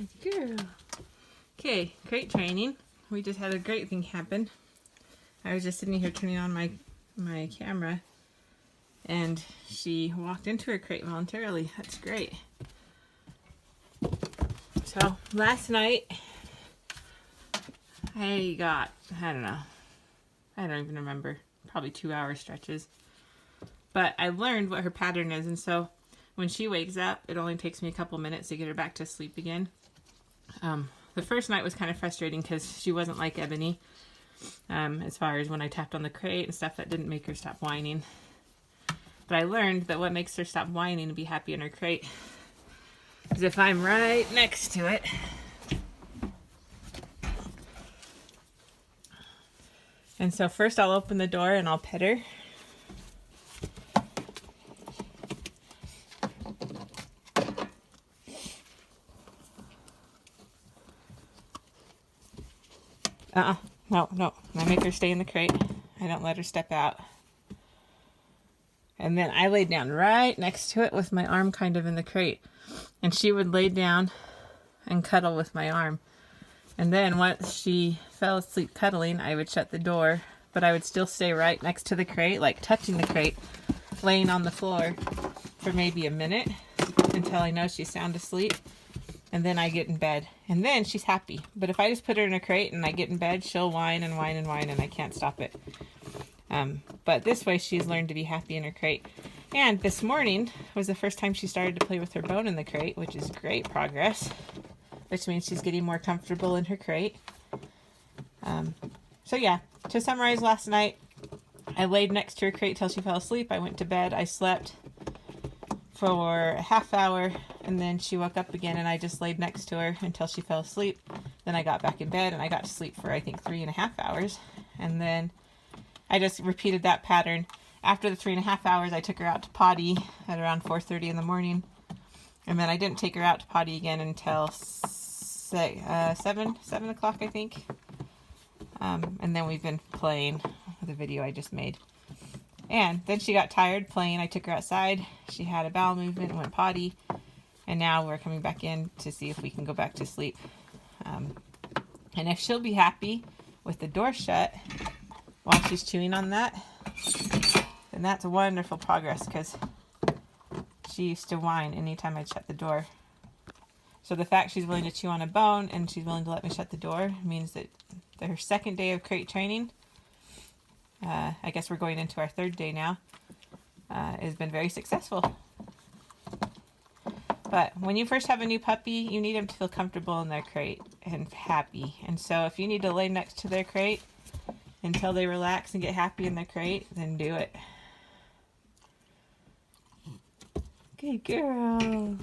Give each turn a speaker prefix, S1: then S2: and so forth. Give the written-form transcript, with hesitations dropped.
S1: Good girl. Okay, crate training. We just had a great thing happen. I was just sitting here turning on my camera, and she walked into her crate voluntarily. That's great. So last night I got, I don't even remember, probably 2-hour stretches. But I learned what her pattern is, and so when she wakes up, it only takes me a couple minutes to get her back to sleep again. The first night was kind of frustrating because she wasn't like Ebony. As far as when I tapped on the crate and stuff, that didn't make her stop whining. But I learned that what makes her stop whining and be happy in her crate is if I'm right next to it. And so first I'll open the door and I'll pet her. No. I make her stay in the crate. I don't let her step out. And then I laid down right next to it with my arm kind of in the crate. And she would lay down and cuddle with my arm. And then once she fell asleep cuddling, I would shut the door. But I would still stay right next to the crate, like touching the crate, laying on the floor for maybe a minute until I know she's sound asleep. And then I get in bed. And then she's happy. But if I just put her in a crate and I get in bed, she'll whine and whine and whine and I can't stop it. But this way she's learned to be happy in her crate. And this morning was the first time she started to play with her bone in the crate, which is great progress. Which means she's getting more comfortable in her crate. So yeah, to summarize last night, I laid next to her crate till she fell asleep. I went to bed. I slept for a half hour, and then she woke up again, and I just laid next to her until she fell asleep. Then I got back in bed, and I got to sleep for, I think, 3.5 hours. And then I just repeated that pattern. After the 3.5 hours, I took her out to potty at around 4:30 in the morning. And then I didn't take her out to potty again until 7 o'clock, I think. And then we've been playing with the video I just made. And then she got tired playing. I took her outside. She had a bowel movement and went potty. And now we're coming back in to see if we can go back to sleep. And if she'll be happy with the door shut while she's chewing on that, then that's a wonderful progress, because she used to whine anytime I'd shut the door. So the fact she's willing to chew on a bone and she's willing to let me shut the door means that her second day of crate training, I guess we're going into our third day now, has been very successful. But when you first have a new puppy, you need them to feel comfortable in their crate and happy. And so if you need to lay next to their crate until they relax and get happy in their crate, then do it. Good girl.